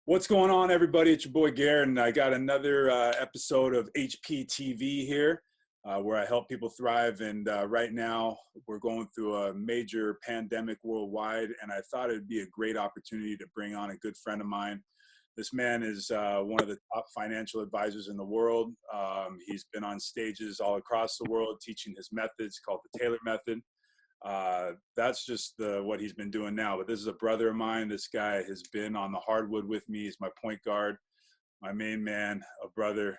What's going on, everybody? It's your boy Garrett, and I got another episode of HPTV here, where I help people thrive. And right now, we're going through a major pandemic worldwide, and I thought it'd be a great opportunity to bring on a good friend of mine. This man is one of the top financial advisors in the world. He's been on stages all across the world teaching his methods called the Taylor method. That's just what he's been doing now. But this is a brother of mine. This guy has been on the hardwood with me. He's my point guard, my main man, a brother,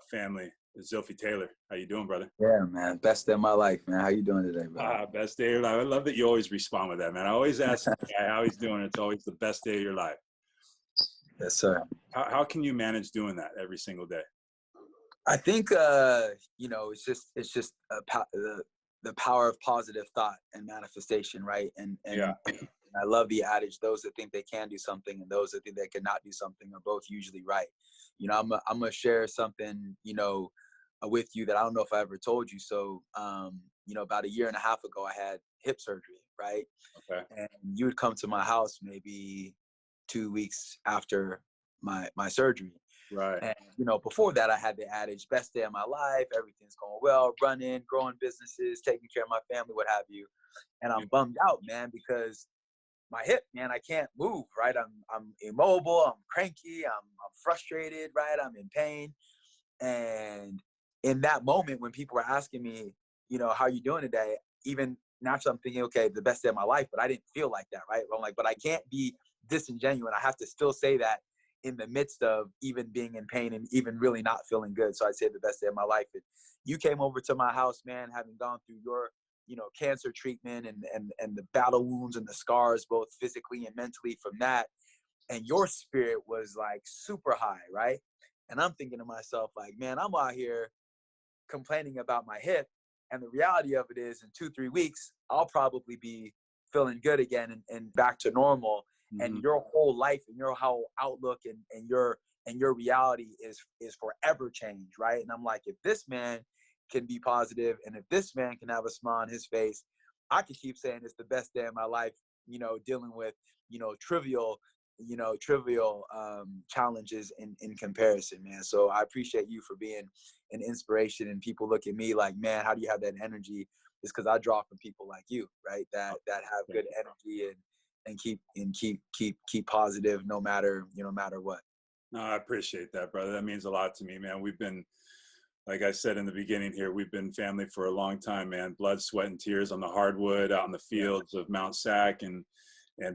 family. Eszylfie Taylor. How you doing, brother? Yeah, man. Best day of my life, man. How you doing today, bro? Best day of your life. I love that you always respond with that, man. I always ask the guy how he's doing. It's always the best day of your life. Yes, sir. How can you manage doing that every single day? I think it's just the power of positive thought and manifestation, right? And Yeah. I love the adage: those that think they can do something and those that think they cannot do something are both usually right. I'm gonna share something, with you that I don't know if I ever told you. So, about a year and a half ago, I had hip surgery, right? Okay. And you would come to my house maybe 2 weeks after my surgery. Right. And, before that, I had the adage, best day of my life, everything's going well, running, growing businesses, taking care of my family, what have you. And I'm bummed out, man, because my hip, man, I can't move, right? I'm immobile, I'm cranky, I'm frustrated, right? I'm in pain. And in that moment, when people were asking me, how you doing today? Even naturally, I'm thinking, okay, the best day of my life, but I didn't feel like that, right? I'm like, but I can't be disingenuous. I have to still say that in the midst of even being in pain and even really not feeling good. So I'd say the best day of my life. And you came over to my house, man, having gone through your, cancer treatment and the battle wounds and the scars, both physically and mentally from that. And your spirit was like super high, right? And I'm thinking to myself, like, man, I'm out here complaining about my hip. And the reality of it is in 2-3 weeks, I'll probably be feeling good again and back to normal. And your whole life and your whole outlook and your reality is forever changed, right? And I'm like, if this man can be positive and if this man can have a smile on his face, I could keep saying it's the best day of my life, dealing with, trivial challenges in comparison, man. So I appreciate you for being an inspiration, and people look at me like, man, how do you have that energy? It's because I draw from people like you, right? That have good energy and keep positive no matter what. No, I appreciate that, brother. That means a lot to me, man. We've been, like I said in the beginning here, we've been family for a long time, man. Blood, sweat, and tears on the hardwood, out in the fields of Mount Sac and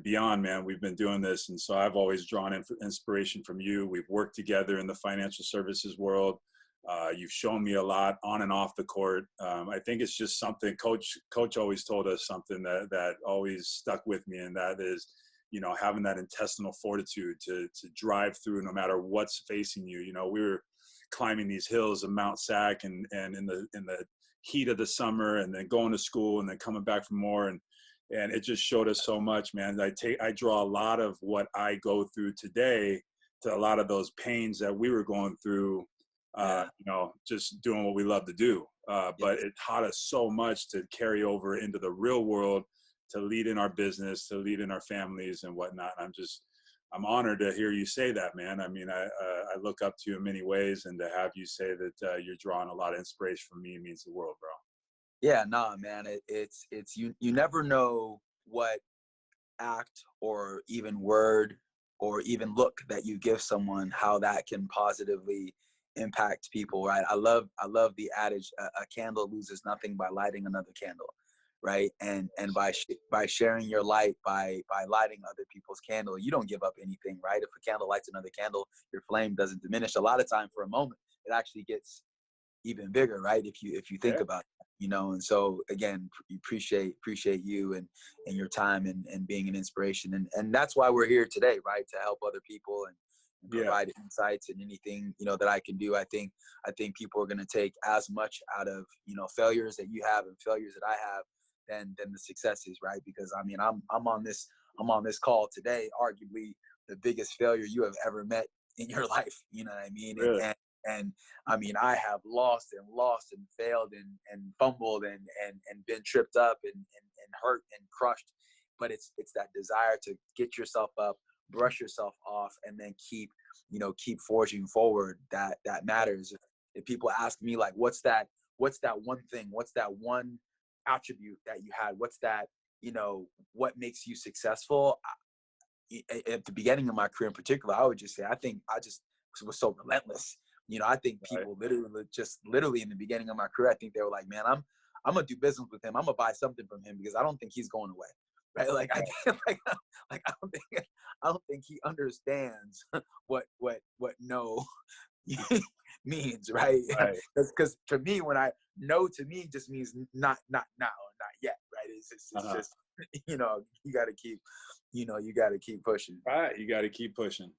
beyond, man. We've been doing this. And so I've always drawn inspiration from you. We've worked together in the financial services world. You've shown me a lot on and off the court. I think it's just something coach always told us something that always stuck with me. And that is, having that intestinal fortitude to drive through no matter what's facing you. We were climbing these hills of Mount Sac and in the heat of the summer, and then going to school and then coming back for more. And it just showed us so much, man. I draw a lot of what I go through today to a lot of those pains that we were going through, just doing what we love to do. But it taught us so much to carry over into the real world, to lead in our business, to lead in our families and whatnot. I'm honored to hear you say that, man. I mean, I look up to you in many ways, and to have you say that you're drawing a lot of inspiration from me means the world, bro. Yeah, nah, man. It's you never know what act or even word or even look that you give someone, how that can positively impact people, right? I love the adage, a candle loses nothing by lighting another candle, right? And by sharing your light, by lighting other people's candle, you don't give up anything, right? If a candle lights another candle, your flame doesn't diminish. A lot of time, for a moment, it actually gets even bigger, right? If you think about it, and so again, appreciate you and your time and being an inspiration. And that's why we're here today, right? To help other people and provide insights and anything, that I can do. I think people are going to take as much out of, failures that you have and failures that I have than the successes, right? Because I mean, I'm on this call today, arguably the biggest failure you have ever met in your life. You know what I mean? Really? And I mean, I have lost and failed and fumbled and been tripped up and hurt and crushed. But it's that desire to get yourself up, brush yourself off and then keep forging forward, that matters. If people ask me like, what's that one thing, what's that one attribute that you had, what's that, what makes you successful? At the beginning of my career in particular, I would just say, I think I just was so relentless. I think people literally in the beginning of my career, I think they were like, man, I'm gonna do business with him. I'm gonna buy something from him because I don't think he's going away. Right? Like I don't think he understands what no means, right? Because to me, when no to me just means not now or not yet, right? It's just you got to keep pushing. Right, you got to keep pushing.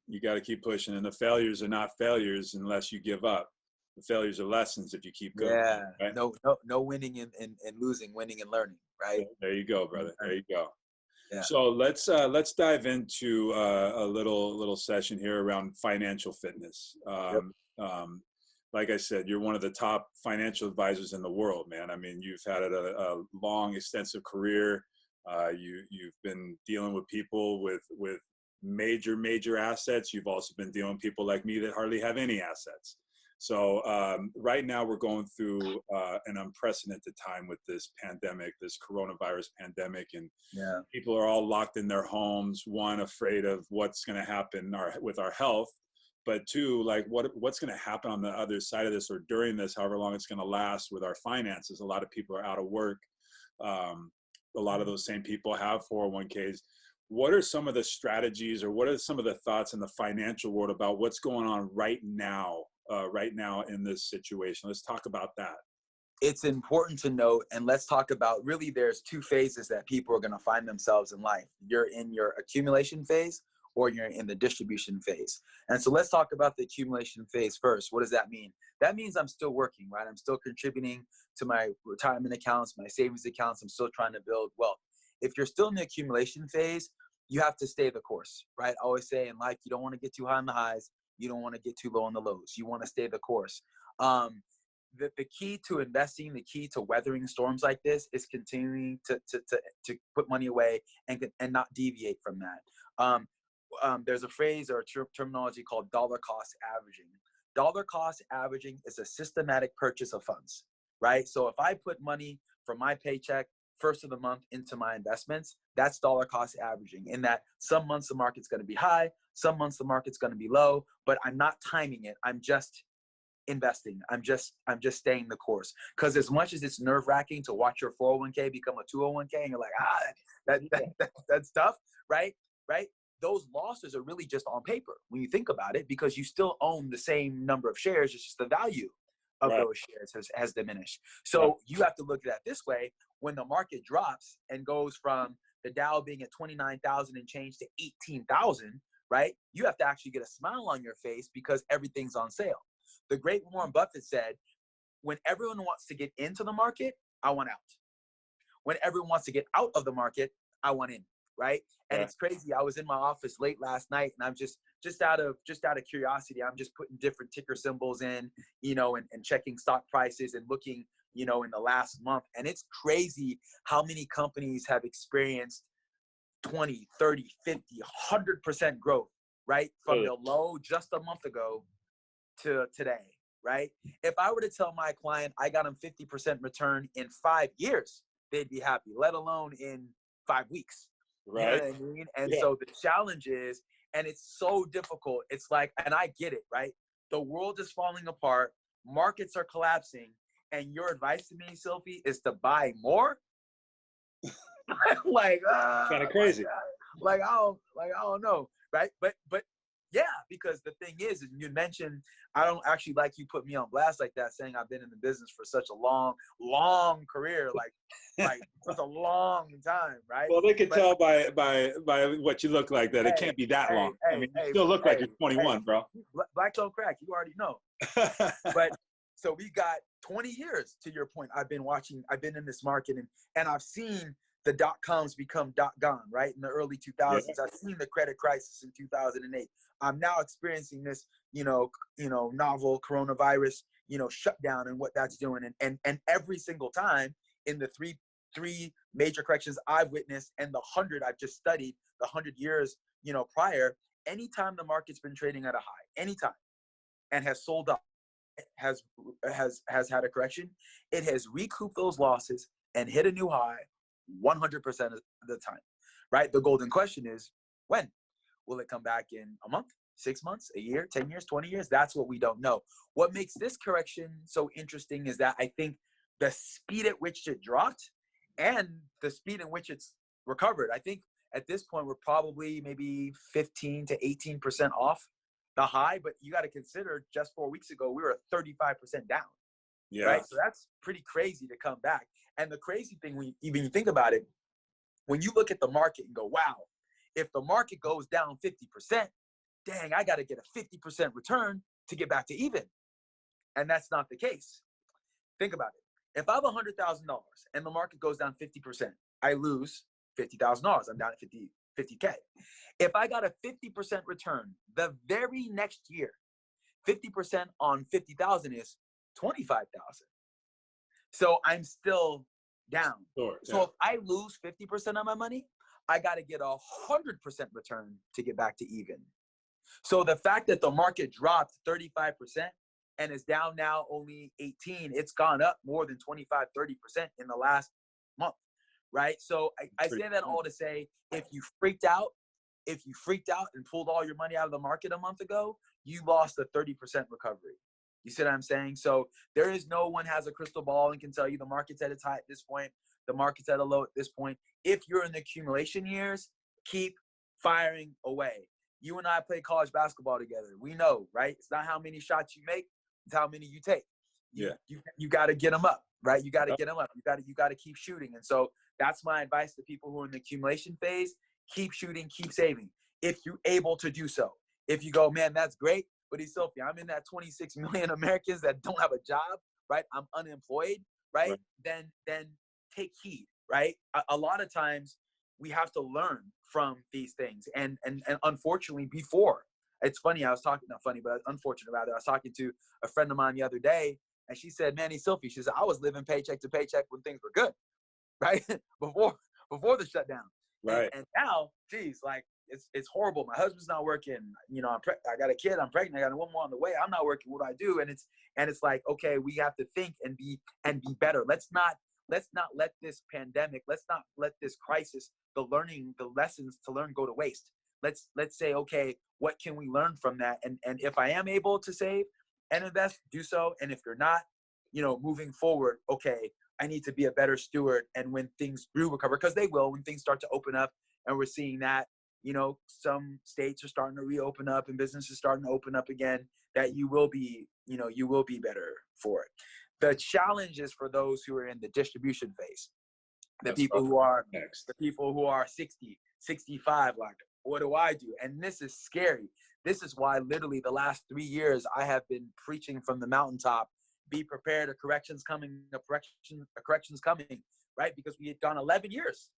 And the failures are not failures unless you give up. The failures are lessons if you keep going. Yeah, right? No winning and losing, winning and learning, right? There you go, brother. There you go. Yeah. So let's dive into a little session here around financial fitness. Like I said, you're one of the top financial advisors in the world, man. I mean, you've had a long, extensive career. You've been dealing with people with major assets. You've also been dealing with people like me that hardly have any assets. So right now we're going through an unprecedented time with this pandemic, this coronavirus pandemic, and people are all locked in their homes. One, afraid of what's going to happen with our health, but two, like what's going to happen on the other side of this or during this, however long it's going to last with our finances. A lot of people are out of work. A lot of those same people have 401ks. What are some of the strategies or what are some of the thoughts in the financial world about what's going on right now in this situation? Let's talk about that. It's important to note, and let's talk about, really there's two phases that people are going to find themselves in life. You're in your accumulation phase or you're in the distribution phase. And so let's talk about the accumulation phase first. What does that mean? That means I'm still working, right? I'm still contributing to my retirement accounts, my savings accounts. I'm still trying to build wealth. If you're still in the accumulation phase, you have to stay the course, right? I always say in life, you don't want to get too high on the highs. You don't want to get too low on the lows. You want to stay the course. The key to investing, the key to weathering storms like this is continuing to put money away and not deviate from that. There's a phrase or terminology called dollar cost averaging. Dollar cost averaging is a systematic purchase of funds, right? So if I put money from my paycheck first of the month into my investments, that's dollar cost averaging, in that some months the market's going to be high, some months the market's going to be low, but I'm not timing it. I'm just investing. I'm just staying the course. Because as much as it's nerve-wracking to watch your 401k become a 201k and you're like, that's tough, right? Those losses are really just on paper when you think about it, because you still own the same number of shares. It's just the value of those shares has diminished. So you have to look at that this way. When the market drops and goes from the Dow being at 29,000 and change to 18,000, right? You have to actually get a smile on your face because everything's on sale. The great Warren Buffett said, when everyone wants to get into the market, I want out. When everyone wants to get out of the market, I want in, right? And it's crazy. I was in my office late last night and I'm just out of curiosity, I'm just putting different ticker symbols in, and checking stock prices and looking, in the last month. And it's crazy how many companies have experienced 20, 30, 50, 100% growth, right? From the low just a month ago to today, right? If I were to tell my client I got them 50% return in 5 years, they'd be happy, let alone in 5 weeks. Right. You know what I mean? And so the challenge is, and it's so difficult. It's like, and I get it, right? The world is falling apart. Markets are collapsing. And your advice to me, Eszylfie, is to buy more? Like, kind of crazy. Like, I don't know, right? But yeah, because the thing is, and you mentioned, I don't actually like you put me on blast like that, saying I've been in the business for such a long career, like it's a long time, right? Well, they could tell by what you look like that it can't be that long. I mean, you still look like you're 21, bro. Black don't crack, you already know. But so we got 20 years, to your point. I've been in this market and I've seen the .coms become .gone, right? In the early 2000s. I've seen the credit crisis in 2008. I'm now experiencing this, novel coronavirus, shutdown and what that's doing. And every single time in the three major corrections I've witnessed and the 100 I've just studied, the 100 years, prior, anytime the market's been trading at a high, anytime, and has sold up, has had a correction, it has recouped those losses and hit a new high 100% of the time, right? The golden question is, when? Will it come back in a month, 6 months, a year, 10 years, 20 years? That's what we don't know. What makes this correction so interesting is that I think the speed at which it dropped and the speed in which it's recovered. I think at this point, we're probably maybe 15 to 18% off the high, but you got to consider just 4 weeks ago, we were 35% down. Yeah. Right. So that's pretty crazy to come back. And the crazy thing, when you think about it, when you look at the market and go, wow, if the market goes down 50%, dang, I got to get a 50% return to get back to even. And that's not the case. Think about it. If I have $100,000 and the market goes down 50%, I lose $50,000. I'm down at 50K. If I got a 50% return the very next year, 50% on 50,000 is 25,000. So I'm still down. Sure, so if I lose 50% of my money, I got to get 100% return to get back to even. So the fact that the market dropped 35% and is down now only 18, it's gone up more than 25, 30% in the last month, right? So I say that all to say, if you freaked out and pulled all your money out of the market a month ago, you lost a 30% recovery. You see what I'm saying? So there is no one has a crystal ball and can tell you the market's at its high at this point, the market's at a low at this point. If you're in the accumulation years, keep firing away. You and I play college basketball together. We know, right? It's not how many shots you make, it's how many you take. You got to get them up, right? You got to get them up. You got to keep shooting. And so that's my advice to people who are in the accumulation phase. Keep shooting, keep saving. If you're able to do so. If you go, man, that's great, but Eszylfie, I'm in that 26 million Americans that don't have a job, right? I'm unemployed, right? Then take heed, right? A lot of times we have to learn from these things. And unfortunately, before, it's funny, I was talking, not funny, but unfortunate about it. I was talking to a friend of mine the other day, and she said, man, Eszylfie, she said, I was living paycheck to paycheck when things were good, right? before the shutdown. Right. And now, geez, like, it's horrible. My husband's not working. You know, I got a kid. I'm pregnant. I got one more on the way. I'm not working. What do I do? And it's like, okay, we have to think and be better. Let's not let this pandemic, let's not let this crisis, the lessons to learn go to waste. Let's say, okay, what can we learn from that? And if I am able to save and invest, do so. And if you're not, you know, moving forward, okay, I need to be a better steward. And when things do recover, because they will, when things start to open up, and we're seeing that, you know, some states are starting to reopen up and businesses starting to open up again, that you will be better for it. The challenge is for those who are in the distribution phase, the people who are 60, 65, like, what do I do? And this is scary. This is why literally the last 3 years I have been preaching from the mountaintop, be prepared, a correction's coming, a correction's coming, right? Because we had gone 11 years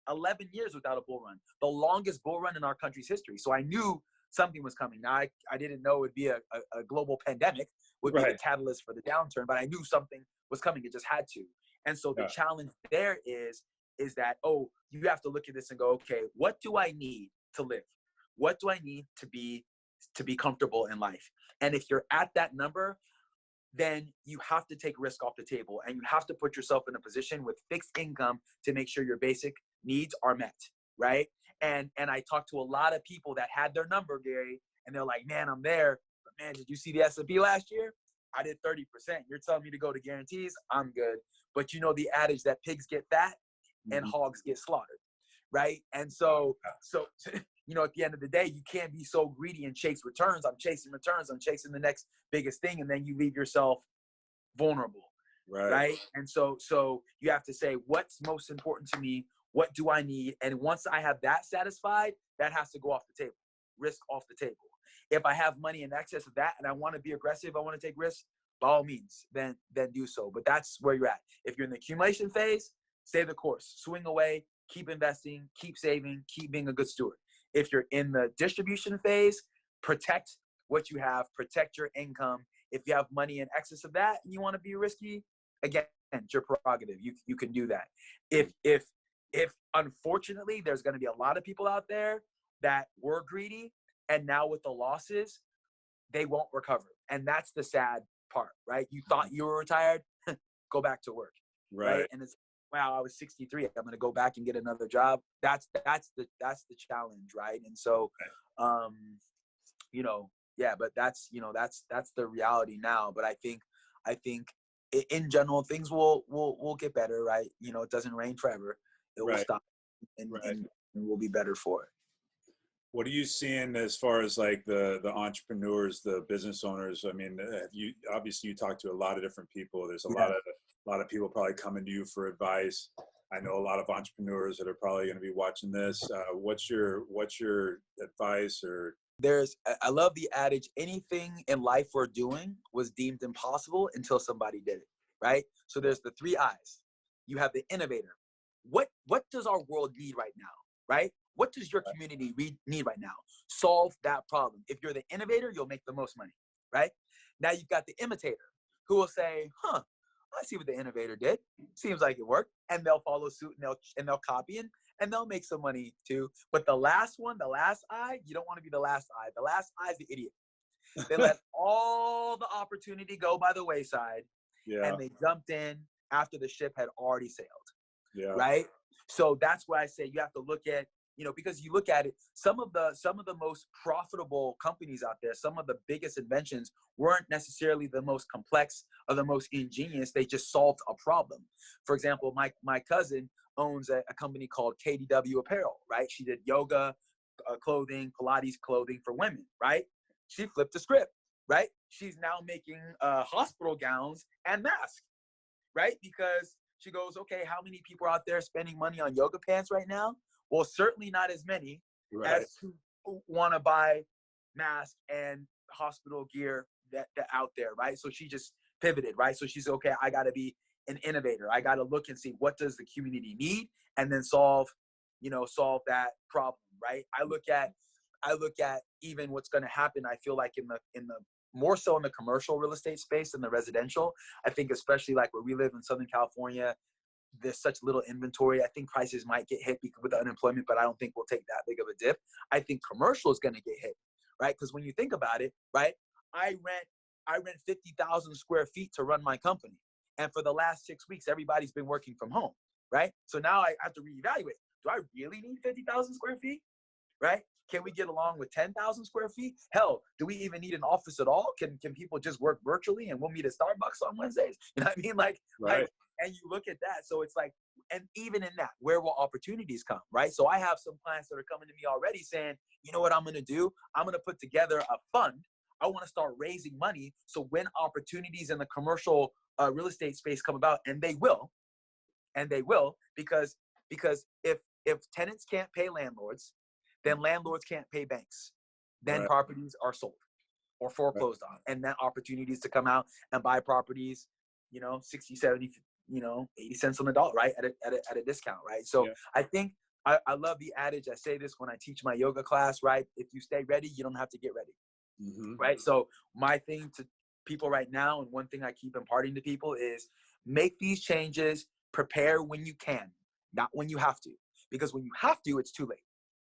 without a bull run, the longest bull run in our country's history. So I knew something was coming. Now, I didn't know it would be a global pandemic would be the catalyst for the downturn, but I knew something was coming. It just had to. And so the challenge there is that, oh, you have to look at this and go, okay, what do I need to live? What do I need to be comfortable in life? And if you're at that number, then you have to take risk off the table, and you have to put yourself in a position with fixed income to make sure your basic needs are met, right? And I talked to a lot of people that had their number, Gary, and they're like, man, I'm there. But man, did you see the S&P last year? I did 30%. You're telling me to go to guarantees? I'm good. But you know the adage that pigs get fat and hogs get slaughtered, right? And so, you know, at the end of the day, you can't be so greedy and chase returns. I'm chasing returns. I'm chasing the next biggest thing. And then you leave yourself vulnerable, right? And so you have to say, what's most important to me? What do I need? And once I have that satisfied, that has to go off the table, risk off the table. If I have money in excess of that and I want to be aggressive, I want to take risks, by all means, then do so. But that's where you're at. If you're in the accumulation phase, stay the course, swing away, keep investing, keep saving, keep being a good steward. If you're in the distribution phase, protect what you have, protect your income. If you have money in excess of that and you want to be risky, again, it's your prerogative. You can do that. If unfortunately there's going to be a lot of people out there that were greedy And now with the losses, they won't recover. And that's the sad part, right? You thought you were retired, go back to work, right? And it's, wow, I was 63. I'm going to go back and get another job. That's the challenge, right? And so, you know, yeah, but that's, you know, that's the reality now. But I think in general, things will get better, right? You know, it doesn't rain forever. It will stop, and we'll be better for it. What are you seeing as far as like the entrepreneurs, the business owners? I mean, you obviously you talk to a lot of different people. There's a lot of people probably coming to you for advice. I know a lot of entrepreneurs that are probably going to be watching this. What's your advice? Or I love the adage, anything in life we're doing was deemed impossible until somebody did it, right? So there's the 3 I's. You have the innovator. What does our world need right now, right? What does your community need right now? Solve that problem. If you're the innovator, you'll make the most money, right? Now you've got the imitator who will say, I see what the innovator did. Seems like it worked. And they'll follow suit and they'll copy and they'll make some money too. But the last one, the last I, you don't want to be the last I. The last I is the idiot. They let all the opportunity go by the wayside, and they jumped in after the ship had already sailed, right? So that's why I say you have to look at, you know, because you look at it, some of the most profitable companies out there, some of the biggest inventions weren't necessarily the most complex or the most ingenious. They just solved a problem. For example, my cousin owns a company called KDW Apparel, right? She did yoga clothing, Pilates clothing for women, right? She flipped the script, right? She's now making hospital gowns and masks, right? Because she goes, okay, how many people are out there spending money on yoga pants right now? Well, certainly not as many as who want to buy masks and hospital gear that out there, right? So she just pivoted, right? So she's okay, I got to be an innovator. I got to look and see what does the community need, and then solve that problem, right? I look at even what's going to happen. I feel like in the more so in the commercial real estate space than the residential. I think especially like where we live in Southern California, there's such little inventory. I think prices might get hit with the unemployment, but I don't think we'll take that big of a dip. I think commercial is going to get hit, right? Because when you think about it, right, I rent 50,000 square feet to run my company, and for the last 6 weeks, everybody's been working from home, right? So now I have to reevaluate. Do I really need 50,000 square feet, right? Can we get along with 10,000 square feet? Hell, do we even need an office at all? Can people just work virtually and we'll meet at Starbucks on Wednesdays? You know what I mean? Like, and you look at that. So it's like, and even in that, where will opportunities come, right? So I have some clients that are coming to me already saying, you know what I'm going to do? I'm going to put together a fund. I want to start raising money. So when opportunities in the commercial real estate space come about, and they will, because if tenants can't pay landlords, then landlords can't pay banks. Then properties are sold or foreclosed on. And then opportunities to come out and buy properties, 60, 70, 80 cents on the dollar, right? At a discount, right? So I think I love the adage. I say this when I teach my yoga class, right? If you stay ready, you don't have to get ready, right? So my thing to people right now, and one thing I keep imparting to people is make these changes, prepare when you can, not when you have to. Because when you have to, it's too late.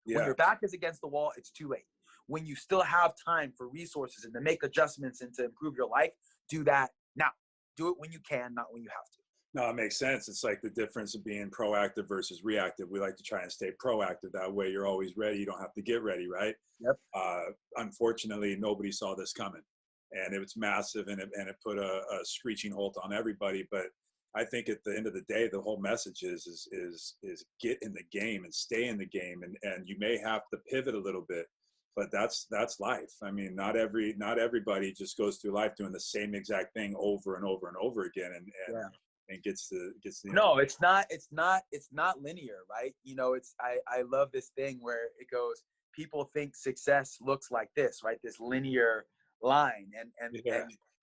When your back is against the wall, it's too late. When you still have time for resources and to make adjustments and to improve your life, do that now. Do it when you can, not when you have to. No, it makes sense. It's like the difference of being proactive versus reactive. We like to try and stay proactive. That way you're always ready. You don't have to get ready, right? Yep. Unfortunately, nobody saw this coming. And it was massive, and it put a screeching halt on everybody. But I think at the end of the day, the whole message is get in the game and stay in the game. And you may have to pivot a little bit, but that's life. I mean, not everybody just goes through life doing the same exact thing over and over and over again and gets the No, it's not linear, right? I love this thing where it goes, people think success looks like this, right? This linear line.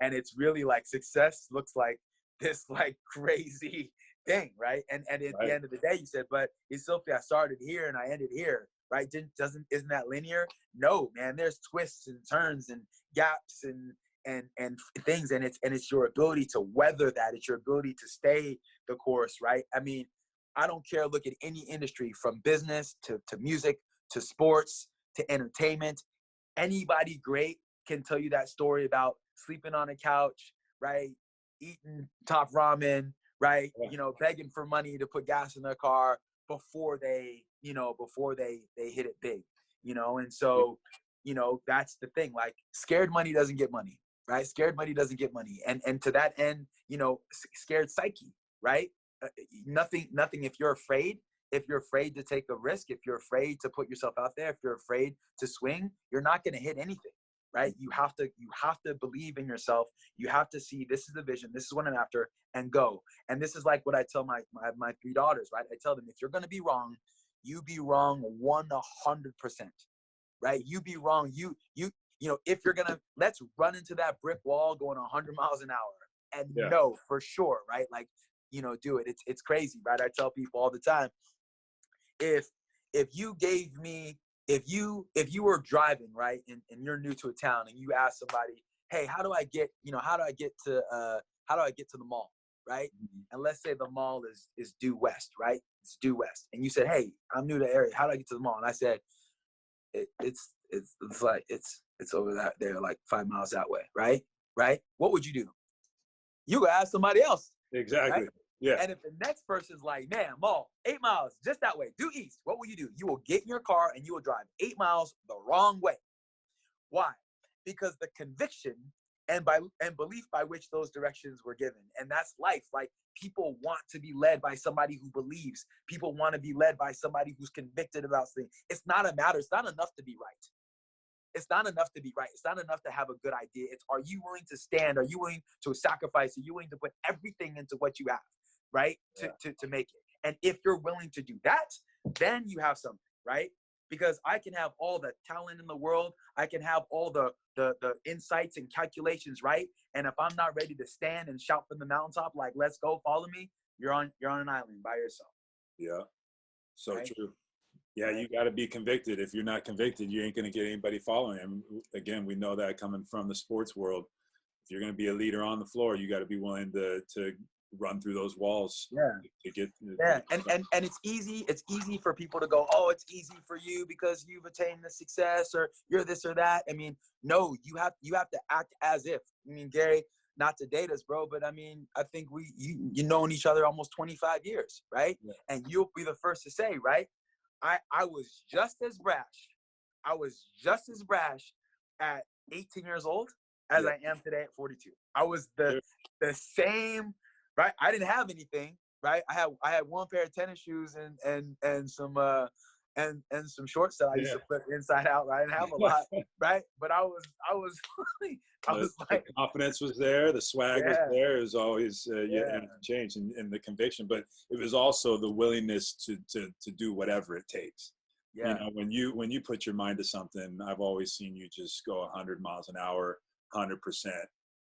And it's really like success looks like this like crazy thing, right? And at the end of the day, you said, but Eszylfie, I started here and I ended here, right? Isn't that linear? No, man. There's twists and turns and gaps and things, and it's your ability to weather that. It's your ability to stay the course, right? I mean, I don't care. Look at any industry, from business to music to sports to entertainment. Anybody great can tell you that story about sleeping on a couch, right? Eating top ramen, right? Yeah. You know, begging for money to put gas in their car before they, you know, before they hit it big, you know? And so, you know, that's the thing. Like, scared money doesn't get money, right? Scared money doesn't get money. And to that end, you know, scared psyche, right? Nothing, if you're afraid to take a risk, if you're afraid to put yourself out there, if you're afraid to swing, you're not going to hit anything, right? You have to believe in yourself. You have to see, this is the vision, this is what I'm after, and go. And this is like what I tell my three daughters, right? I tell them, if you're going to be wrong, you be wrong 100%, right? You be wrong. You know, if you're going to, let's run into that brick wall going 100 miles an hour and know for sure, right? Like, you know, do it. It's crazy, right? I tell people all the time, if you gave me, if you were driving, right, and you're new to a town, and you ask somebody, hey, how do I get to the mall, right? And let's say the mall is due west, right? It's due west. And you said, hey, I'm new to the area, how do I get to the mall? And I said, it's like it's over that there, like 5 miles that way, right? What would you do? You go ask somebody else. Exactly. Right? Yeah. And if the next person's like, man, mall, 8 miles, just that way, due east, what will you do? You will get in your car and you will drive 8 miles the wrong way. Why? Because the conviction and belief by which those directions were given. And that's life. Like, people want to be led by somebody who believes. People want to be led by somebody who's convicted about things. It's not enough to be right. It's not enough to be right. It's not enough to have a good idea. It's, are you willing to stand? Are you willing to sacrifice? Are you willing to put everything into what you have, right? To make it. And if you're willing to do that, then you have something, right? Because I can have all the talent in the world. I can have all the insights and calculations, right? And if I'm not ready to stand and shout from the mountaintop, like, let's go, follow me, you're on an island by yourself. Yeah. So right? true. Yeah, you got to be convicted. If you're not convicted, you ain't going to get anybody following. And again, we know that coming from the sports world. If you're going to be a leader on the floor, you got to be willing to run through those walls. To get. And it's easy. It's easy for people to go, oh, it's easy for you because you've attained the success, or you're this or that. I mean, no, you have to act as if. I mean, Gary, not to date us, bro, but I mean, I think you known each other almost 25 years, right? Yeah. And you'll be the first to say, right? I was just as brash. I was just as brash at 18 years old as I am today at 42. I was the same, right? I didn't have anything, right? I had one pair of tennis shoes and some some shorts that I used to put inside out. Right? I didn't have a lot, right? But I was like, the confidence was there, the swag was there. It was always change and the conviction, but it was also the willingness to do whatever it takes. Yeah. You know, when you put your mind to something, I've always seen you just go 100 miles an hour, 100%,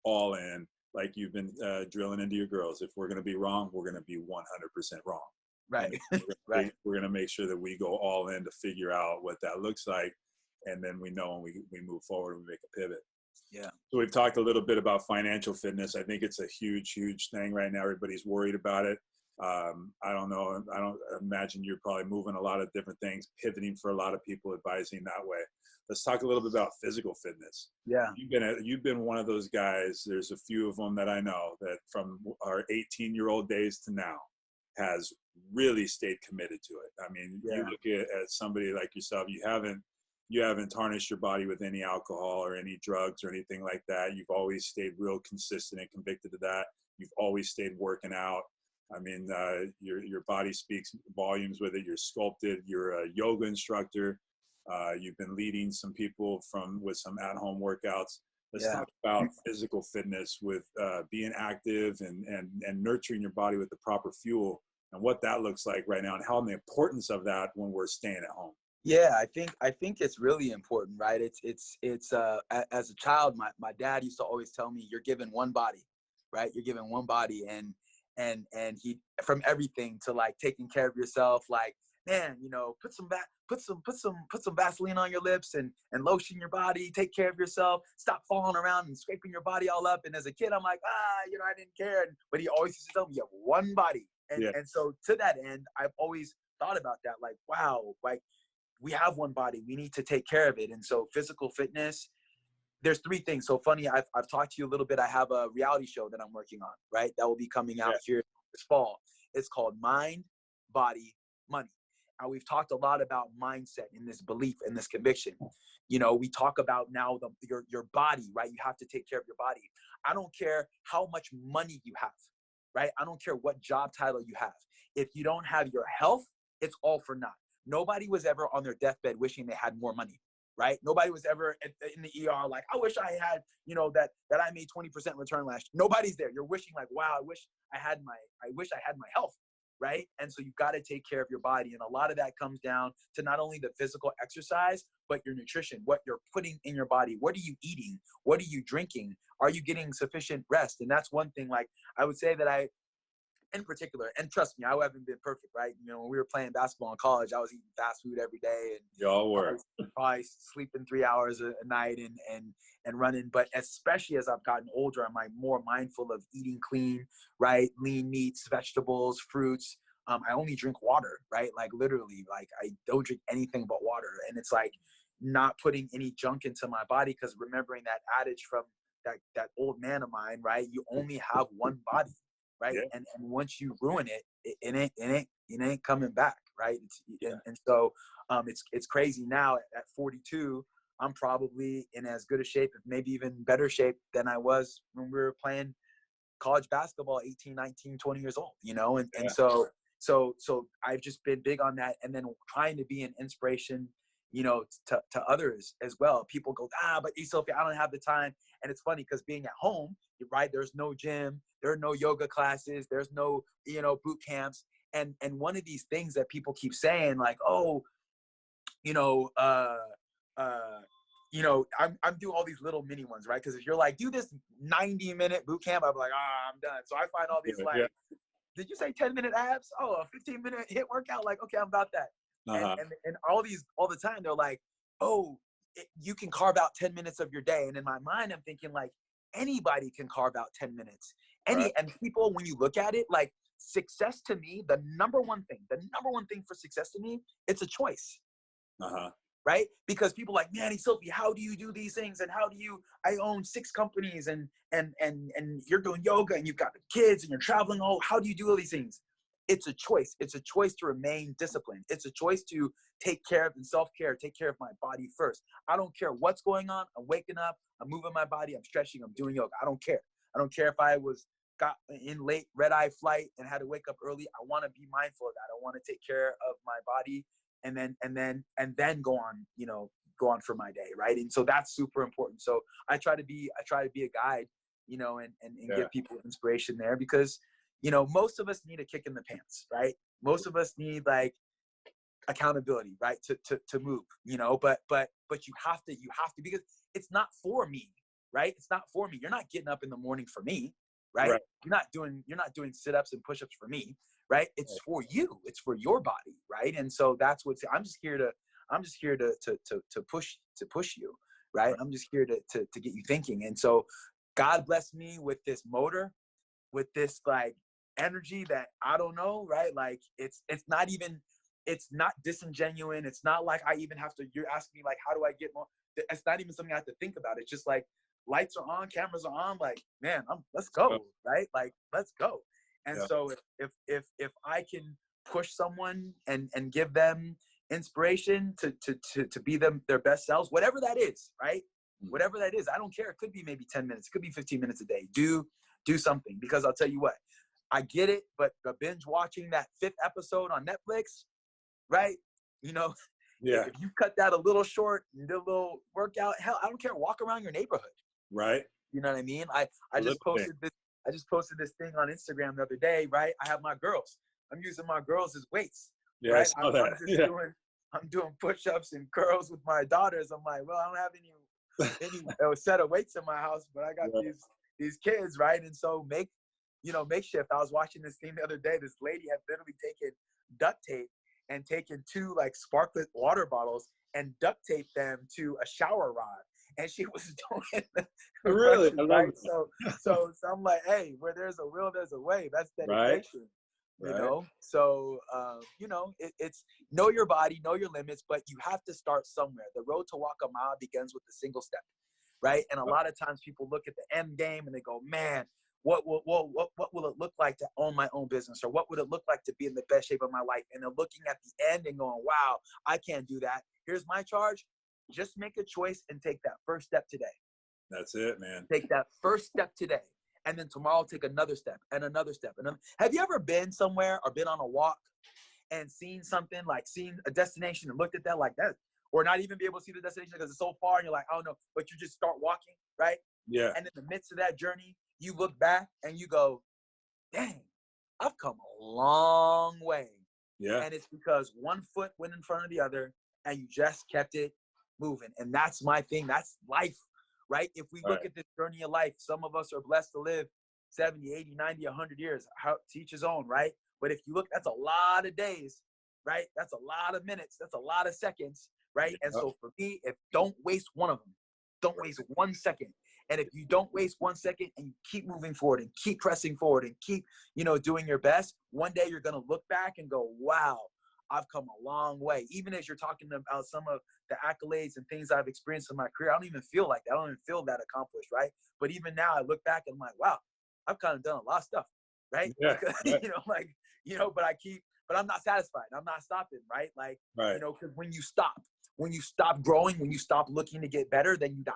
all in. Like you've been drilling into your girls. If we're going to be wrong, we're going to be 100% wrong. Right. Right. We're going to make sure that we go all in to figure out what that looks like. And then we know when we move forward, we make a pivot. Yeah. So we've talked a little bit about financial fitness. I think it's a huge, huge thing right now. Everybody's worried about it. I don't know. I don't imagine you're probably moving a lot of different things, pivoting for a lot of people, advising that way. Let's talk a little bit about physical fitness. Yeah. You've been one of those guys. There's a few of them that I know that from our 18-year-old days to now has really stayed committed to it. I mean, you look at somebody like yourself, you haven't tarnished your body with any alcohol or any drugs or anything like that. You've always stayed real consistent and convicted to that. You've always stayed working out. I mean, your body speaks volumes with it. You're sculpted. You're a yoga instructor. You've been leading some people with some at-home workouts. Let's talk about physical fitness with being active and nurturing your body with the proper fuel, and what that looks like right now, and how the importance of that when we're staying at home. Yeah, I think it's really important, right? It's as a child, my dad used to always tell me, you're given one body, right? You're given one body, and he, from everything to like taking care of yourself, like, man, you know, put some Vaseline on your lips and lotion your body, take care of yourself, stop falling around and scraping your body all up. And as a kid, I'm like, you know, I didn't care. But he always used to tell me, you have one body. And so to that end, I've always thought about that, like, wow, like we have one body. We need to take care of it. And so physical fitness, there's three things. So funny, I've talked to you a little bit. I have a reality show that I'm working on, right? That will be coming out here this fall. It's called Mind, Body, Money. And we've talked a lot about mindset and this belief and this conviction. You know, we talk about now your body, right? You have to take care of your body. I don't care how much money you have, right? I don't care what job title you have. If you don't have your health, it's all for naught. Nobody was ever on their deathbed wishing they had more money, right? Nobody was ever in the ER like, I wish I had, you know, that I made 20% return last year. Nobody's there. You're wishing like, wow, I wish I had my health, right? And so you've got to take care of your body. And a lot of that comes down to not only the physical exercise, but your nutrition, what you're putting in your body. What are you eating? What are you drinking? Are you getting sufficient rest? And that's one thing, like, I would say that in particular, and trust me, I haven't been perfect, right? You know, when we were playing basketball in college, I was eating fast food every day, and y'all were probably sleeping 3 hours a night and running. But especially as I've gotten older, I'm like more mindful of eating clean, right? Lean meats, vegetables, fruits. I only drink water, right? Like literally, like I don't drink anything but water. And it's like not putting any junk into my body, because remembering that adage from that old man of mine, right? You only have one body. Right. Yeah. And once you ruin it, it ain't coming back. Right. And so it's crazy now at 42, I'm probably in as good a shape, if maybe even better shape than I was when we were playing college basketball, 18, 19, 20 years old, you know? And so I've just been big on that. And then trying to be an inspiration, you know, to others as well. People go, but Eszylfie, I don't have the time. And it's funny because being at home, right, there's no gym, there are no yoga classes, there's no, you know, boot camps. And one of these things that people keep saying, like, oh, you know, I'm doing all these little mini ones, right? Because if you're like, do this 90-minute boot camp, I'm like, I'm done. So I find all these did you say 10-minute abs? Oh, a 15-minute hit workout? Like, okay, I'm about that. And all the time, they're like, oh, you can carve out 10 minutes of your day. And in my mind, I'm thinking like, anybody can carve out 10 minutes. And people, when you look at it, like success to me, the number one thing for success to me, it's a choice. Right? Because people are like, man, Eszylfie, how do you do these things? And I own 6 companies and you're doing yoga and you've got the kids and you're traveling. Oh, how do you do all these things? It's a choice. It's a choice to remain disciplined. It's a choice to take care of and self-care, take care of my body first. I don't care what's going on. I'm waking up, I'm moving my body, I'm stretching, I'm doing yoga. I don't care. I don't care if I got in late red-eye flight and had to wake up early. I want to be mindful of that. I want to take care of my body and then go on for my day. Right. And so that's super important. So I try to be a guide, you know, and give people inspiration there, because, you know, most of us need a kick in the pants, right? Most of us need like accountability, right? To move, you know, but you have to, because it's not for me, right? It's not for me. You're not getting up in the morning for me, right? You're not doing sit-ups and push-ups for me, right? It's for you. It's for your body, right? And so that's what I'm just here to push you, right? I'm just here to get you thinking. And so God bless me with this motor, with this like energy that I don't know, right? Like it's not disingenuous. It's not like I even have to, you're asking me like, how do I get more? It's not even something I have to think about. It's just like lights are on, cameras are on, like, man, let's go, right? Like, let's go. And so if I can push someone and give them inspiration to be their best selves, whatever that is, right? Whatever that is, I don't care. It could be maybe 10 minutes. It could be 15 minutes a day. Do something, because I'll tell you what, I get it, but the binge watching that 5th episode on Netflix, right? You know, if you cut that a little short and do a little workout, hell, I don't care. Walk around your neighborhood. Right. You know what I mean? I just posted this thing on Instagram the other day, right? I have my girls. I'm using my girls as weights. Yeah, right? I saw that. I'm doing push-ups and curls with my daughters. I'm like, well, I don't have any set of weights in my house, but I got these kids, right? And so makeshift. I was watching this thing the other day. This lady had literally taken duct tape and taken 2 like sparklet water bottles and duct taped them to a shower rod. And she was doing really, right? So I'm like, hey, where there's a will, there's a way. That's dedication. You Right. know, so you know, it's know your body, know your limits, but you have to start somewhere. The road to walk a mile begins with a single step, right? And a lot of times people look at the end game and they go, man, what will it look like to own my own business, or what would it look like to be in the best shape of my life? And they're looking at the end and going, wow, I can't do that. Here's my charge: just make a choice and take that first step today. That's it, man. Take that first step today. And then tomorrow, take another step and another step. And have you ever been somewhere or been on a walk and seen something, like seen a destination and looked at that like that, or not even be able to see the destination because it's so far and you're like, I don't know, but you just start walking, right? Yeah. And in the midst of that journey, you look back and you go, dang, I've come a long way. Yeah. And it's because one foot went in front of the other and you just kept it moving. And that's my thing. That's life. Right? If we look at this journey of life, some of us are blessed to live 70, 80, 90, 100 years, to each his own, right? But if you look, that's a lot of days, right? That's a lot of minutes. That's a lot of seconds, right? And so for me, don't waste one of them. Don't waste 1 second. And if you don't waste 1 second and you keep moving forward and keep pressing forward and keep, you know, doing your best, one day you're going to look back and go, wow, I've come a long way. Even as you're talking about some of the accolades and things I've experienced in my career, I don't even feel like that. I don't even feel that accomplished, right? But even now I look back and I'm like, wow, I've kind of done a lot of stuff, right? Yeah. Because, you know, like, you know, but I'm not satisfied. I'm not stopping, right? Like, you know, because when you stop growing, when you stop looking to get better, then you die.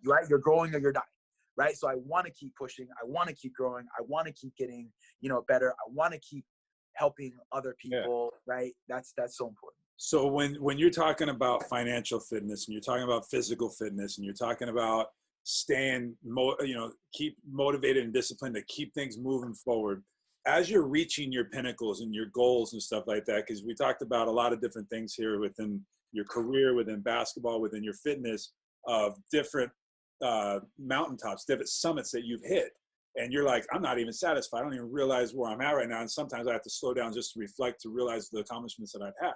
Right? You're growing or you're dying, right? So I want to keep pushing. I want to keep growing. I want to keep getting, you know, better. I want to keep helping other people, right? That's so important. So when you're talking about financial fitness and you're talking about physical fitness and you're talking about staying, keep motivated and disciplined to keep things moving forward, as you're reaching your pinnacles and your goals and stuff like that, because we talked about a lot of different things here within your career, within basketball, within your fitness, of different mountaintops, different summits that you've hit. And you're like, I'm not even satisfied. I don't even realize where I'm at right now. And sometimes I have to slow down just to reflect, to realize the accomplishments that I've had.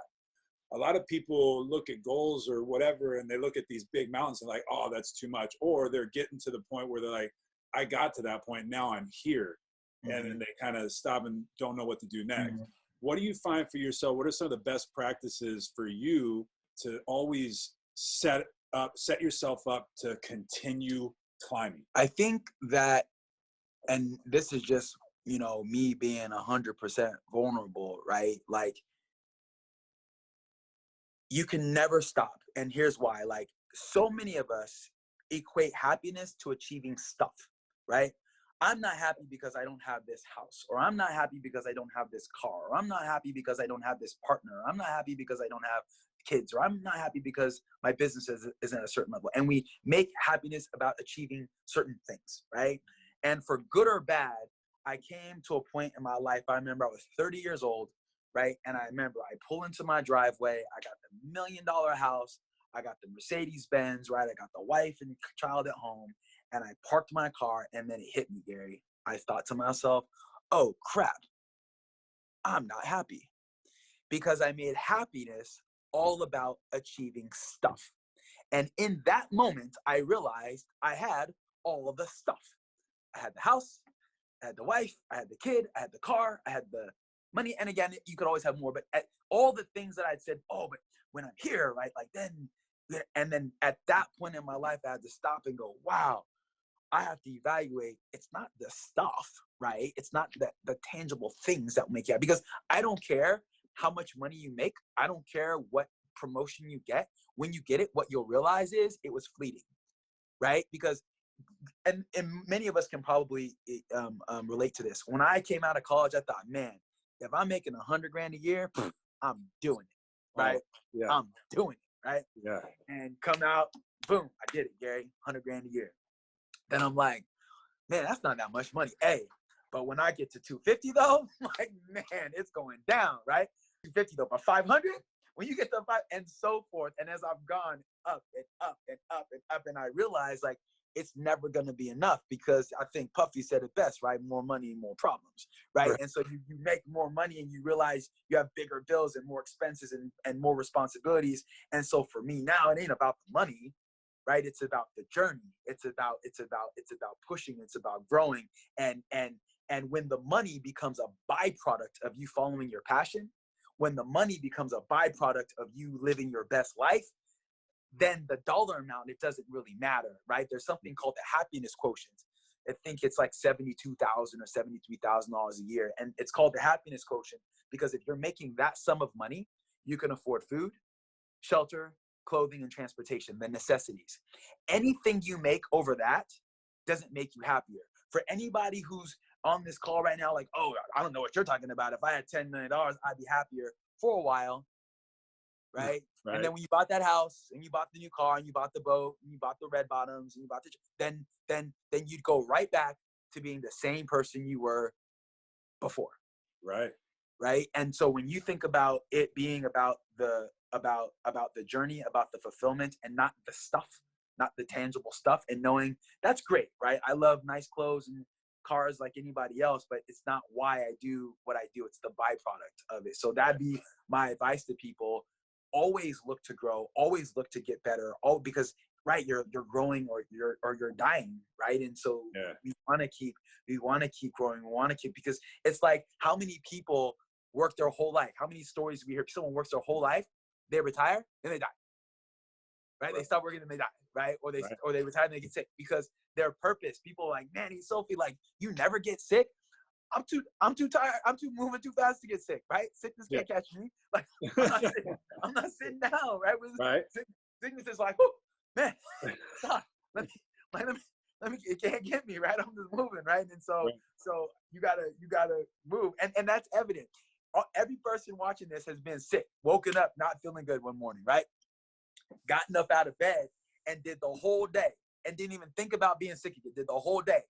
A lot of people look at goals or whatever, and they look at these big mountains and like, oh, that's too much. Or they're getting to the point where they're like, I got to that point, now I'm here. And then they kind of stop and don't know what to do next. What do you find for yourself? What are some of the best practices for you to always set yourself up to continue climbing? I think that, and this is just, you know, me being 100% vulnerable, right? Like, you can never stop. And here's why. Like, so many of us equate happiness to achieving stuff, right? I'm not happy because I don't have this house, or I'm not happy because I don't have this car, or I'm not happy because I don't have this partner, or I'm not happy because I don't have kids, or I'm not happy because my business isn't at a certain level. And we make happiness about achieving certain things, right? And for good or bad, I came to a point in my life, I remember I was 30 years old, right? And I remember I pull into my driveway, I got the $1 million house, I got the Mercedes Benz, right? I got the wife and child at home, and I parked my car, and then it hit me, Gary. I thought to myself, oh crap, I'm not happy, because I made happiness all about achieving stuff. And in that moment, I realized I had all of the stuff. I had the house, I had the wife, I had the kid, I had the car, I had the money. And again, you could always have more, but all the things that I'd said, oh, but when I'm here, right, like then, and then at that point in my life, I had to stop and go, wow, I have to evaluate. It's not the stuff, right? It's not the tangible things that will make you happy, because I don't care how much money you make. I don't care what promotion you get. When you get it, what you'll realize is it was fleeting, right? Because and many of us can probably relate to this. When I came out of college, I thought, man, if I'm making $100,000 a year, I'm doing it, right? I'm doing it, right? Yeah. And come out, boom, I did it, Gary, $100,000 a year. Then I'm like, man, that's not that much money, but when I get to 250 though, I'm like, man, it's going down, right? 250 though, but 500, when you get to 5, and so forth. And as I've gone up and up and up and up, and I realized like, it's never going to be enough, because I think Puffy said it best, right? More money, more problems, right? And so you make more money and you realize you have bigger bills and more expenses and more responsibilities. And so for me now, it ain't about the money, right? It's about the journey. It's about pushing. It's about growing. And when the money becomes a byproduct of you following your passion, when the money becomes a byproduct of you living your best life, then the dollar amount, it doesn't really matter, right? There's something called the happiness quotient. I think it's like $72,000 or $73,000 a year. And it's called the happiness quotient because if you're making that sum of money, you can afford food, shelter, clothing, and transportation, the necessities. Anything you make over that doesn't make you happier. For anybody who's on this call right now, like, oh, I don't know what you're talking about. If I had $10 million, I'd be happier for a while, right? Right. And then when you bought that house and you bought the new car and you bought the boat and you bought the red bottoms and you bought then you'd go right back to being the same person you were before. Right. And so when you think about it being about the journey, about the fulfillment, and not the stuff, not the tangible stuff, and knowing that's great, right? I love nice clothes and cars like anybody else, but it's not why I do what I do. It's the byproduct of it. So that'd be my advice to people. Always look to grow, always look to get better. Because right, you're growing or you're dying, right? And so we want to keep growing. We want to keep, because it's like, how many people work their whole life? How many stories we hear? Someone works their whole life, they retire and they die, right? They stop working and they die, right? Or they retire and they get sick because their purpose. People are like, man, Eszylfie, like, you never get sick. I'm too tired. I'm moving too fast to get sick, right? Sickness can't catch me. Like, I'm not sitting down, right? Sickness is like, oh man, stop. Let me, it can't get me, right? I'm just moving, right? And so you gotta move, and that's evident. Every person watching this has been sick, woken up not feeling good one morning, right? Gotten up out of bed and did the whole day, and didn't even think about being sick again. Did the whole day.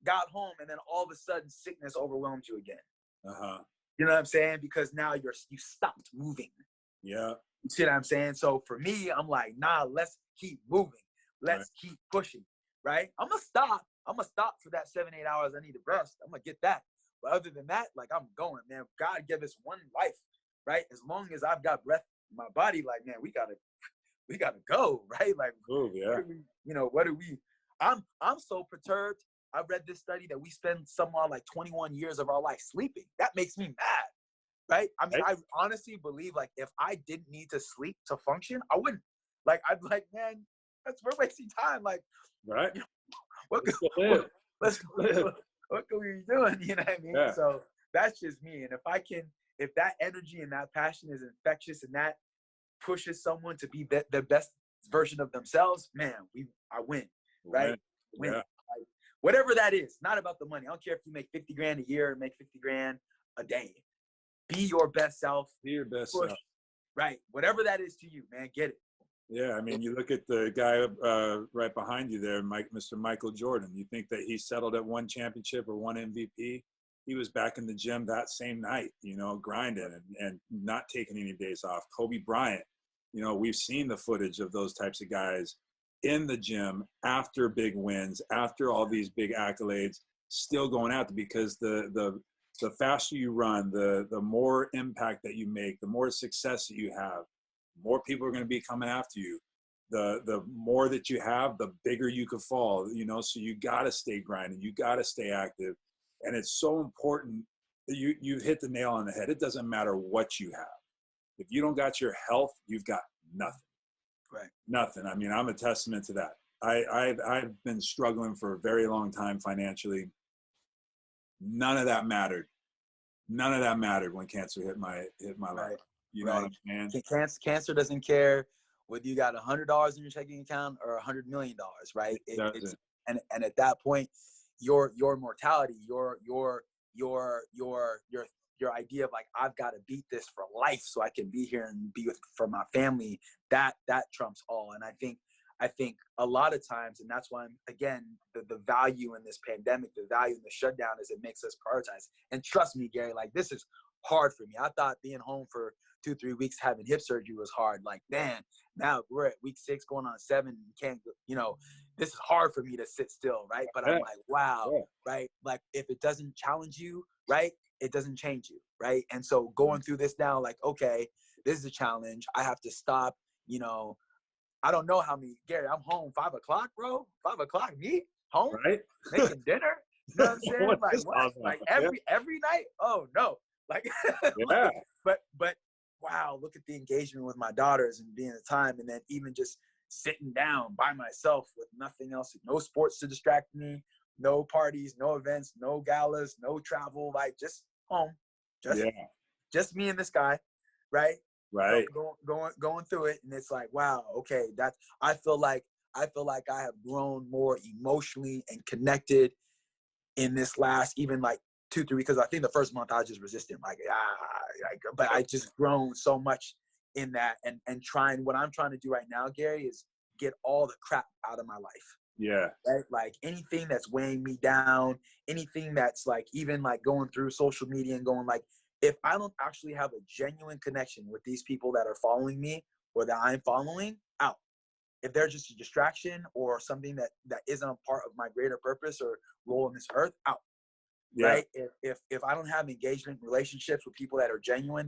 Got home, and then all of a sudden sickness overwhelmed you again. You know what I'm saying? Because now you stopped moving. Yeah. You see what I'm saying? So for me, I'm like, nah, let's keep moving. Let's keep pushing, right? I'm gonna stop for that 7-8 hours I need to rest. I'm gonna get that. But other than that, like, I'm going, man. God give us one life, right? As long as I've got breath in my body, like, man, we gotta go, right? Like, what do we? I'm so perturbed. I read this study that we spend somewhere like 21 years of our life sleeping. That makes me mad, right? I mean, I honestly believe, like, if I didn't need to sleep to function, I wouldn't. Like, I'd be like, man, we're wasting time. Like, right? You know, what can we be doing? You know what I mean? Yeah. So that's just me. And if that energy and that passion is infectious and that pushes someone to be the best version of themselves, man, I win, right? Win. Yeah. Like, whatever that is, not about the money. I don't care if you make 50 grand a year or make 50 grand a day. Be your best self. Be your best self. Right. Whatever that is to you, man, get it. Yeah, I mean, you look at the guy right behind you there, Mr. Michael Jordan. You think that he settled at one championship or one MVP? He was back in the gym that same night, grinding and not taking any days off. Kobe Bryant, we've seen the footage of those types of guys in the gym after big wins, after all these big accolades, still going out there, because the faster you run, the more impact that you make, the more success that you have, more people are going to be coming after you. The more that you have, the bigger you could fall, so you got to stay grinding. You got to stay active. And it's so important that you hit the nail on the head. It doesn't matter what you have. If you don't got your health, you've got nothing. Right. Nothing. I mean, I'm a testament to that. I've been struggling for a very long time financially. None of that mattered. None of that mattered when cancer hit my life. You know what I'm saying? Cancer doesn't care whether you got $100 in your checking account or $100 million, right? And at that point, your mortality, your idea of like, I've got to beat this for life so I can be here and be for my family, that trumps all. And I think a lot of times, and that's why again, the value in this pandemic, the value in the shutdown is it makes us prioritize. And trust me, Gary, like, this is hard for me. I thought being home for 2-3 weeks having hip surgery was hard. Like, man, now we're at week 6 going on 7. Can't, this is hard for me to sit still, right? But I'm like, wow, right? Like, if it doesn't challenge you, right, it doesn't change you, right? And so going through this now, like, okay, this is a challenge. I have to stop, I don't know how many, Gary, I'm home 5 o'clock, bro. 5 o'clock, me home Right? making dinner. You know what I'm saying? What Like is what? awesome? Like Yeah. every night? Oh no. Like, Yeah. but wow, look at the engagement with my daughters and being the time, and then even just sitting down by myself with nothing else, no sports to distract me, no parties, no events, no galas, no travel, like just home, just Yeah. just me and this guy, right? Right. Going through it, and it's like, wow, okay, that's. I feel like I have grown more emotionally and connected in this last even like 2-3, because I think the first month I was just resistant, but I just grown so much in that, and trying, what I'm trying to do right now, Gary, is get all the crap out of my life. Yeah. Right? Like anything that's weighing me down, anything that's like, even like going through social media and going like, if I don't actually have a genuine connection with these people that are following me or that I'm following, out. If they're just a distraction or something that isn't a part of my greater purpose or role in this earth, out. Yeah. Right? If I don't have engagement relationships with people that are genuine,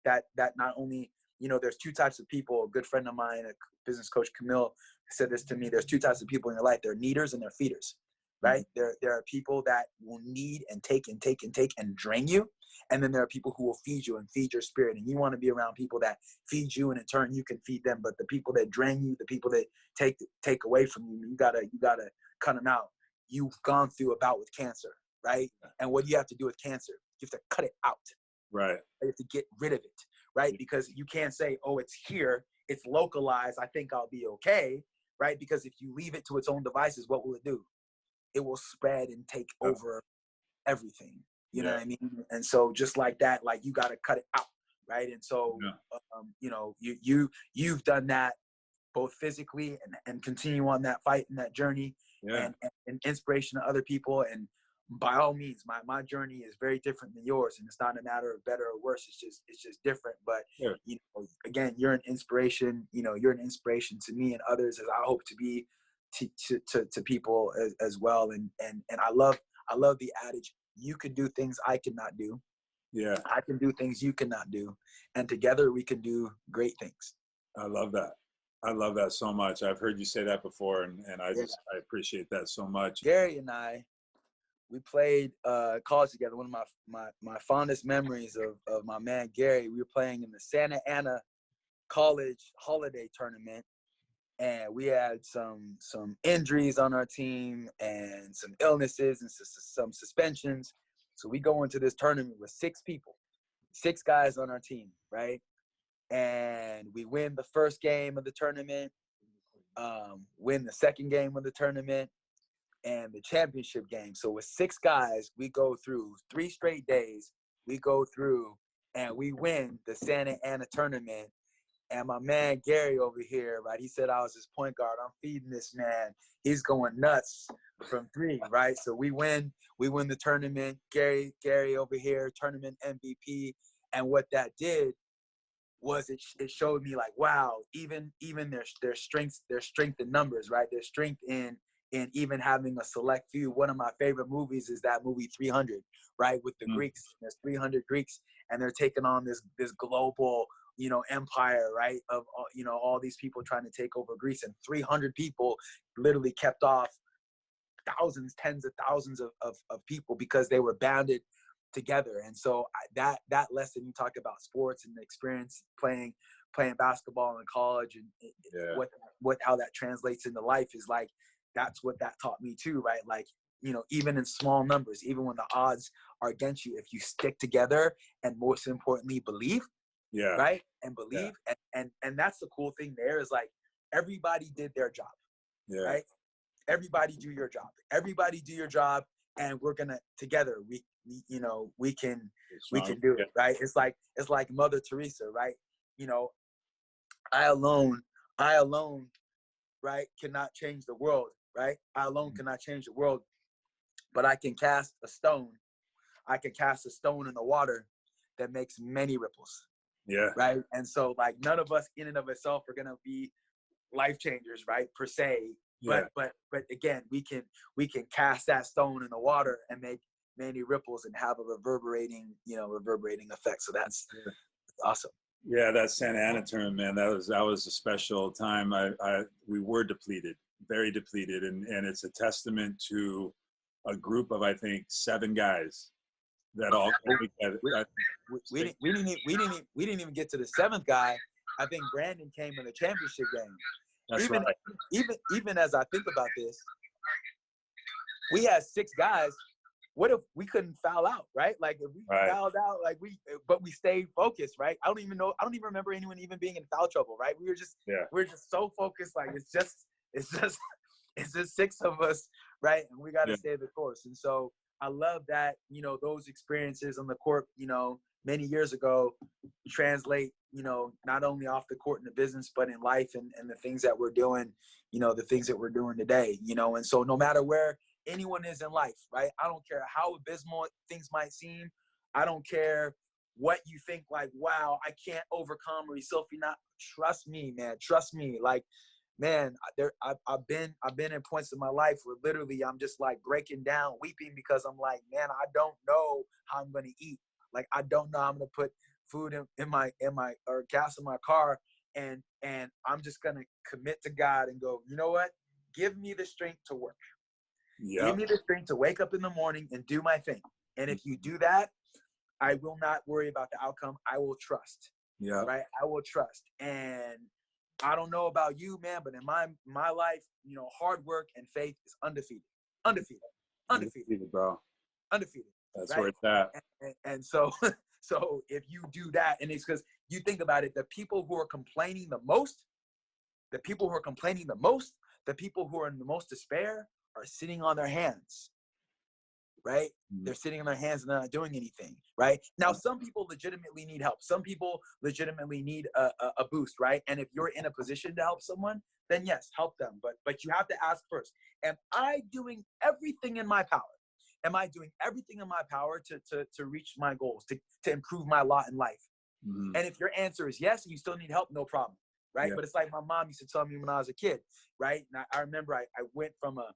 that not only, there's two types of people. A good friend of mine, a business coach, Camille, said this to me. There's two types of people in your life. They're needers and they're feeders. Right? There are people that will need and take and take and take and drain you. And then there are people who will feed you and feed your spirit. And you want to be around people that feed you, and in turn you can feed them. But the people that drain you, the people that take away from you, you gotta cut them out. You've gone through a bout with cancer, right? And what do you have to do with cancer? You have to cut it out. Right. You have to get rid of it, right? Because you can't say, oh, it's here, it's localized, I think I'll be okay, right? Because if you leave it to its own devices, what will it do? It will spread and take over everything. You know what I mean? And so just like that, like you got to cut it out, right? And so, you've done that both physically and continue on that fight and that journey, and inspiration to other people. And by all means, my journey is very different than yours, and it's not a matter of better or worse. It's just different. But again, you're an inspiration. You're an inspiration to me and others, as I hope to be to people as well. And I love the adage, you can do things I cannot do. Yeah. I can do things you cannot do. And together we can do great things. I love that. I love that so much. I've heard you say that before, and I appreciate that so much. Gary and I, we played college together. One of my fondest memories of my man Gary, we were playing in the Santa Ana College Holiday Tournament. And we had some injuries on our team and some illnesses and some suspensions. So we go into this tournament with 6 people, 6 guys on our team, right? And we win the first game of the tournament, win the second game of the tournament, and the championship game. So with 6 guys, we go through 3 straight days. We go through and we win the Santa Ana tournament. And my man Gary over here, right? He said I was his point guard. I'm feeding this man. He's going nuts from 3, right? So we win the tournament. Gary over here, tournament MVP. And what that did was it showed me like, wow, even their strength in numbers, right? Their strength in even having a select few. One of my favorite movies is that movie 300, right? With the Greeks. There's 300 Greeks, and they're taking on this global empire, right? Of all these people trying to take over Greece, and 300 people literally kept off thousands, tens of thousands of people because they were banded together. And so that lesson, you talk about sports and the experience playing basketball in college, and how that translates into life is like, that's what that taught me too, right? Like, even in small numbers, even when the odds are against you, if you stick together and most importantly believe, right? And believe, and that's the cool thing there, is like everybody did their job, right? Everybody do your job. Everybody do your job, and we're gonna together. We can do it, right? It's like Mother Teresa, right? I alone, right, cannot change the world, right? I alone cannot change the world, but I can cast a stone. I can cast a stone in the water that makes many ripples. Right. And so like none of us in and of itself are gonna be life changers, right, per se. But again, we can cast that stone in the water and make many ripples and have a reverberating effect. So that's awesome. Yeah, that Santa Ana tournament, man, that was a special time. We were depleted, very depleted, and it's a testament to a group of, I think, 7 guys that all came together. We didn't even get to the 7th guy. I think Brandon came in the championship game. That's right. Even as I think about this, we had 6 guys. What if we couldn't foul out, right? Like if we fouled out, but we stayed focused, right? I don't even remember anyone even being in foul trouble, right? We're just so focused, like it's just 6 of us, right? And we got to stay the course. And so I love that, those experiences on the court, many years ago translate, not only off the court in the business, but in life and the things that we're doing, the things that we're doing today, and so no matter where anyone is in life, right? I don't care how abysmal things might seem. I don't care what you think, like, wow, I can't overcome, or Eszylfie not. Trust me, man. Trust me. Like, man, I've been in points in my life where literally I'm just like breaking down, weeping, because I'm like, man, I don't know how I'm gonna eat. Like, I don't know how I'm gonna put food in my or gas in my car, and I'm just gonna commit to God and go, you know what? Give me the strength to work. Yeah. Give me the strength to wake up in the morning and do my thing. And if you do that, I will not worry about the outcome. I will trust. Yeah. Right. I will trust. And I don't know about you, man, but in my life, hard work and faith is undefeated. Undefeated, bro. Undefeated. That's right? where it's at. And so, so if you do that, and it's because you think about it, the people who are complaining the most, the people who are in the most despair are sitting on their hands, right? They're sitting on their hands and they're not doing anything, right? Now, some people legitimately need help. Some people legitimately need a boost, right? And if you're in a position to help someone, then yes, help them. But you have to ask first, am I doing everything in my power? Am I doing everything in my power to reach my goals, to improve my lot in life? Mm-hmm. And if your answer is yes, and you still need help, no problem, right? Yeah. But it's like my mom used to tell me when I was a kid, right? And I remember I went from a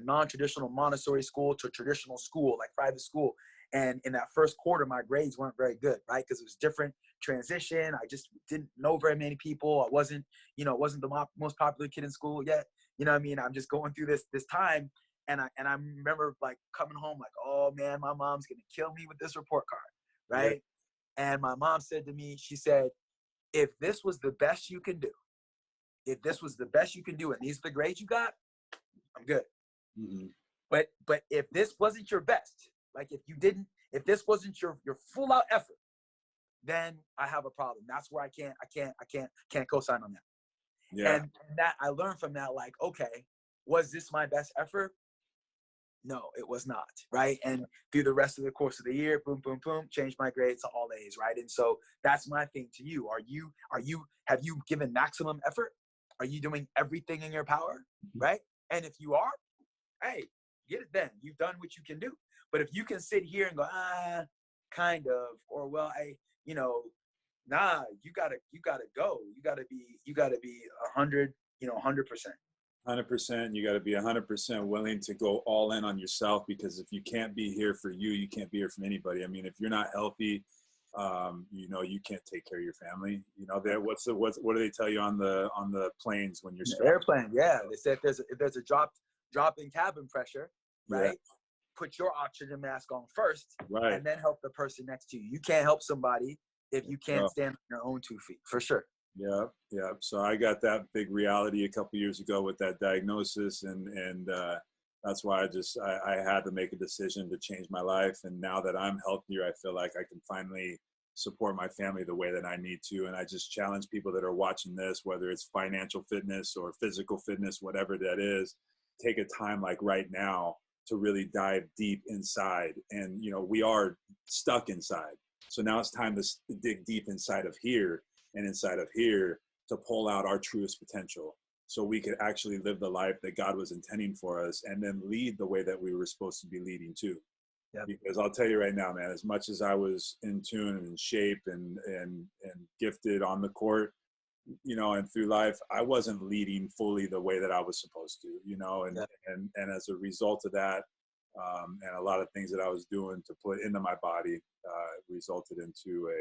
non-traditional Montessori school to a traditional school, like private school. And in that first quarter, my grades weren't very good, right? Because it was different transition. I just didn't know very many people. I wasn't the most popular kid in school yet. You know what I mean? I'm just going through this time. And I remember like coming home like, oh man, my mom's going to kill me with this report card, right? Yeah. And my mom said to me, she said, if this was the best you can do, and these are the grades you got, I'm good. Mm-hmm. But if this wasn't your best, like if this wasn't your full out effort, then I have a problem. That's where I can't co-sign on that. Yeah. And that I learned from that, like, okay, was this my best effort? No, it was not, right? And through the rest of the course of the year, boom, boom, boom, changed my grades to all A's, right? And so that's my thing to you. Have you given maximum effort? Are you doing everything in your power, right? And if you are, hey, get it then. You've done what you can do. But if you can sit here and go, kind of, or well, nah, you gotta go. You gotta be 100, 100%. 100%. You got to be 100% willing to go all in on yourself, because if you can't be here for you, you can't be here for anybody. I mean, if you're not healthy, you can't take care of your family. What do they tell you on the planes when you're strapped? Airplane? Yeah, they said if there's a drop in cabin pressure, right? Yeah. Put your oxygen mask on first, right, and then help the person next to you. You can't help somebody if you can't stand on your own 2 feet, for sure. Yeah. So I got that big reality a couple years ago with that diagnosis, and that's why I had to make a decision to change my life. And now that I'm healthier, I feel like I can finally support my family the way that I need to. And I just challenge people that are watching this, whether it's financial fitness or physical fitness, whatever that is, take a time like right now to really dive deep inside. And, we are stuck inside. So now it's time to dig deep inside of here and inside of here to pull out our truest potential, so we could actually live the life that God was intending for us, and then lead the way that we were supposed to be leading too. Yep. Because I'll tell you right now, man, as much as I was in tune and in shape and gifted on the court, and through life, I wasn't leading fully the way that I was supposed to, Yep. and as a result of that, and a lot of things that I was doing to put into my body, resulted into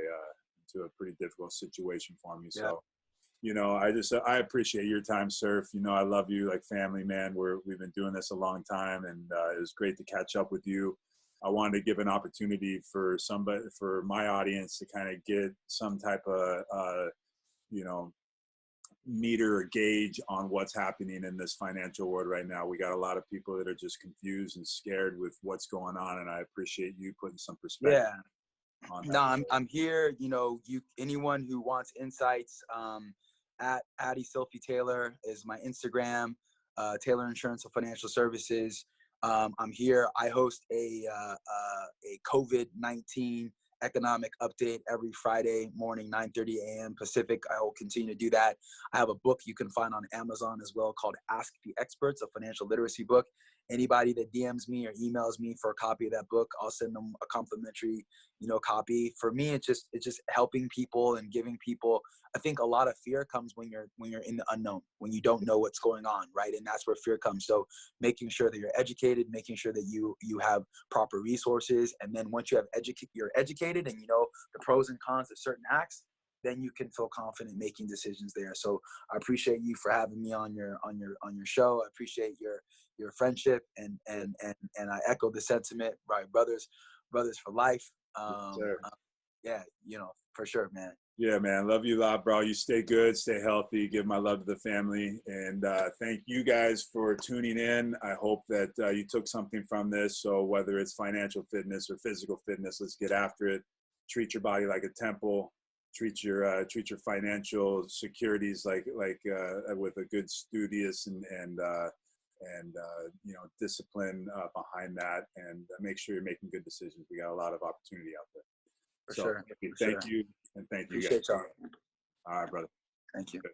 into a pretty difficult situation for me. Yeah. So, you know, I appreciate your time, Surf. You know, I love you like family, man. We've been doing this a long time, and it was great to catch up with you. I wanted to give an opportunity for my audience to kind of get some type of, you know, meter or gauge on what's happening in this financial world right now. We got a lot of people that are just confused and scared with what's going on, and I appreciate you putting some perspective. Yeah. On No, that. I'm here. You know, anyone who wants insights, at Eszylfie Taylor is my Instagram. Taylor Insurance and Financial Services. I'm here. I host a COVID-19 economic update every Friday morning, 9:30 a.m. Pacific. I will continue to do that. I have a book you can find on Amazon as well called Ask the Experts, a financial literacy book. Anybody that DMs me or emails me for a copy of that book, I'll send them a complimentary, copy. For me, it's just helping people and giving people. I think a lot of fear comes when you're in the unknown, when you don't know what's going on, right? And that's where fear comes. So making sure that you're educated, making sure that you have proper resources, and then once you have you're educated and you know the pros and cons of certain acts, then you can feel confident making decisions there. So I appreciate you for having me on your show. I appreciate your friendship, and I echo the sentiment, right? Brothers for life. Yeah, for sure, man. Yeah, man. Love you a lot, bro. You stay good, stay healthy. Give my love to the family. And thank you guys for tuning in. I hope that you took something from this. So whether it's financial fitness or physical fitness, let's get after it. Treat your body like a temple. Treat your financial securities like with a good studious and discipline behind that, and make sure you're making good decisions. We got a lot of opportunity out there. For sure. Thank you. And thank you guys. Appreciate y'all. All right, brother. Thank you. Good.